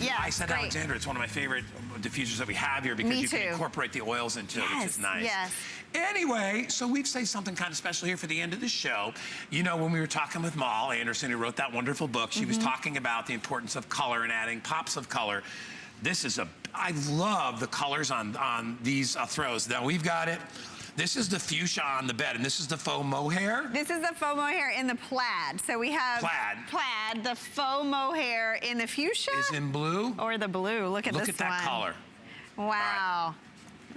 Yeah, I said, Alexandra, it's one of my favorite diffusers that we have here because you can incorporate the oils into it, which is nice. Yes. Anyway, so we've saved something kind of special here for the end of the show. You know, when we were talking with Mal Anderson, who wrote that wonderful book, she was talking about the importance of color and adding pops of color. This is I love the colors on these throws. Now we've got it. This is the fuchsia on the bed, and this is the faux mohair. This is the faux mohair in the plaid. So we have plaid, the faux mohair in the fuchsia. Is in blue. Or the blue. Look at this one. Look at that color. Wow.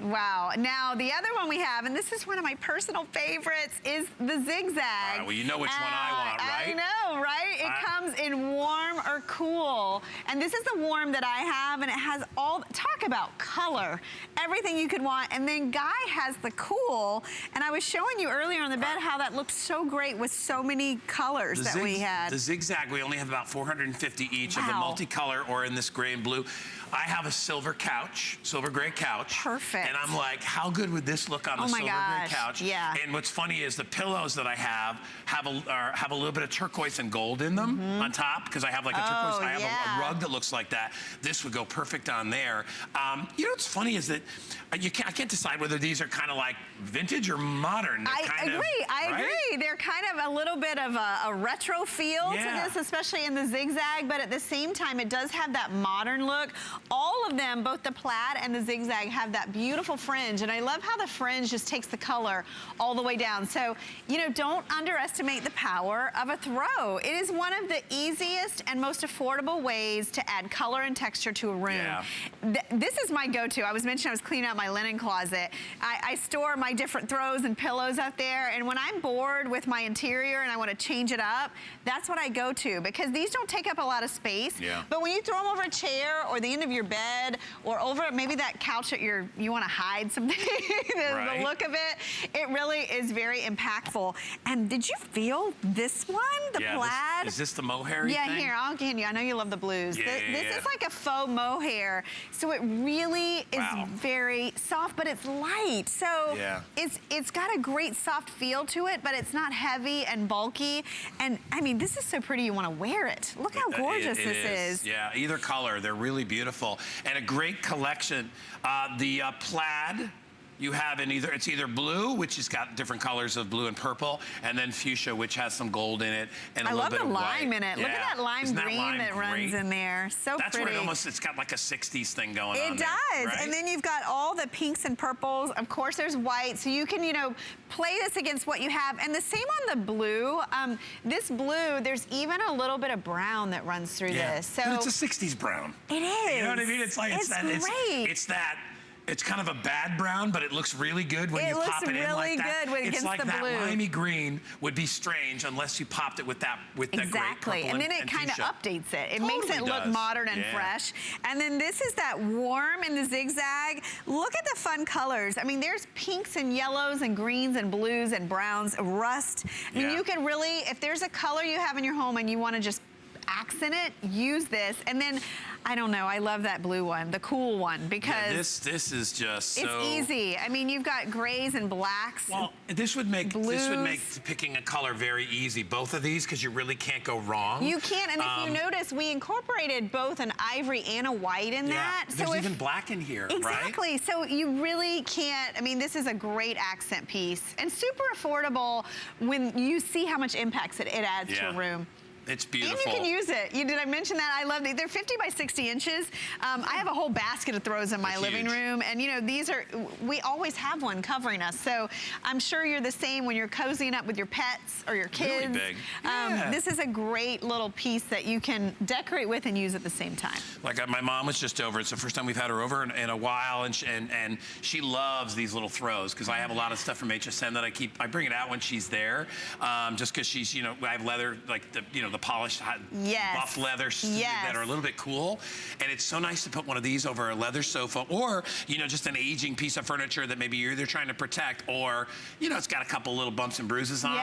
Wow. Now, the other one we have, and this is one of my personal favorites, is the Zigzag. All right, well, you know which one I want, right? I know, right? It comes in warm or cool. And this is the warm that I have, and it has all, talk about color, everything you could want. And then Guy has the cool, and I was showing you earlier on the bed how that looks so great with so many colors that we had. The Zigzag, we only have about 450 each of the multicolor or in this gray and blue. I have a silver couch, silver gray couch. Perfect. And I'm like, how good would this look on the silver gray couch? Yeah. And what's funny is the pillows that I have a little bit of turquoise and gold in them on top, because I have like a turquoise. I have a rug that looks like that. This would go perfect on there. You know what's funny is that I can't decide whether these are kind of like vintage or modern. I agree. They're kind of a little bit of a retro feel to this, especially in the Zigzag, but at the same time, it does have that modern look. All of them, both the plaid and the Zigzag, have that beautiful fringe, and I love how the fringe just takes the color all the way down. So, you know, don't underestimate the power of a throw. It is one of the easiest and most affordable ways to add color and texture to a room. Yeah. This is my go-to. I was mentioning I was cleaning out my linen closet. I store my different throws and pillows up there, and when I'm bored with my interior and I want to change it up, that's what I go to, because these don't take up a lot of space. Yeah. But when you throw them over a chair or the end of your bed or over maybe that couch that you want to hide something, the look of it, it really is very impactful. And did you feel this one, the plaid? Is this the mohair? Yeah, here, I'll hand you. I know you love the blues. This is like a faux mohair, so it really is very soft, but it's light. So it's got a great soft feel to it, but it's not heavy and bulky. And I mean, this is so pretty you want to wear it. Look how gorgeous this is. Yeah, either color, they're really beautiful. And a great collection. The plaid you have in it's either blue, which has got different colors of blue and purple, and then fuchsia, which has some gold in it, and a little bit of white. I love the lime in it. Look at that lime green that runs in there. So that's pretty. Where it's got like a 60s thing going on. It does. And then you've got all the pinks and purples. Of course, there's white, so you can, you know, play this against what you have. And the same on the blue. This blue, there's even a little bit of brown that runs through this. So but it's a 60s brown. It is. You know what I mean? It's like it's kind of a bad brown, but it looks really good when you pop it in like that. It looks really good against the blue. It's like that limey green would be strange unless you popped it with that great purple. Exactly, and then it kind of updates it. It makes it look modern and fresh. And then this is that warm in the Zigzag. Look at the fun colors. I mean, there's pinks and yellows and greens and blues and browns, rust. I mean, you can really, if there's a color you have in your home and you want to just accent it, use this. And then, I don't know, I love that blue one, the cool one, because this is just so... It's easy. I mean, you've got grays and blacks. Well, this would make picking a color very easy, both of these, because you really can't go wrong. You can't, and if you notice, we incorporated both an ivory and a white in that. There's even black in here, exactly. Right? So you really can't, I mean, this is a great accent piece, and super affordable when you see how much impact it adds to a room. It's beautiful. And you can use it. Did I mention that? I love these. They're 50 by 60 inches. I have a whole basket of throws in my living room. And you know, these are, we always have one covering us. So I'm sure you're the same when you're cozying up with your pets or your kids. Really big. This is a great little piece that you can decorate with and use at the same time. Like my mom was just over. It's the first time we've had her over in a while. And she loves these little throws because I have a lot of stuff from HSN that I bring it out when she's there. Just because she's, you know, I have leather, like the polished buff leather that are a little bit cool, and it's so nice to put one of these over a leather sofa, or you know, just an aging piece of furniture that maybe you're either trying to protect, or you know, it's got a couple little bumps and bruises on it.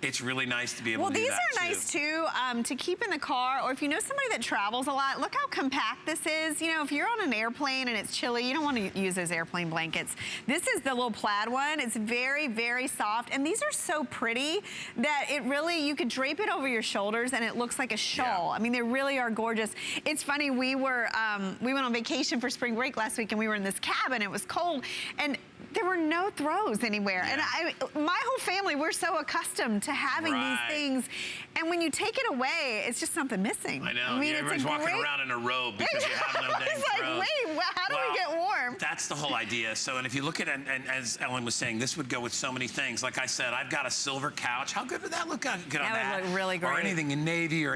It's really nice to be able to do that. Well, these are nice too to keep in the car, or if you know somebody that travels a lot. Look how compact this is. You know, if you're on an airplane and it's chilly, you don't want to use those airplane blankets. This is the little plaid one. It's very, very soft, and these are so pretty that it really, you could drape it over your shoulders colors and it looks like a shawl. I mean, they really are gorgeous. It's funny, we went on vacation for spring break last week and we were in this cabin, it was cold, and there were no throws anywhere. And my whole family, we're so accustomed to having these things. And when you take it away, it's just something missing. I know. I mean, everybody's walking around in a robe because you have no dang It's like, throws. wait, how do we get warm? That's the whole idea. So, and if you look at it, and as Ellen was saying, this would go with so many things. Like I said, I've got a silver couch. How good would that look good on that? That would look really great. Or anything in navy or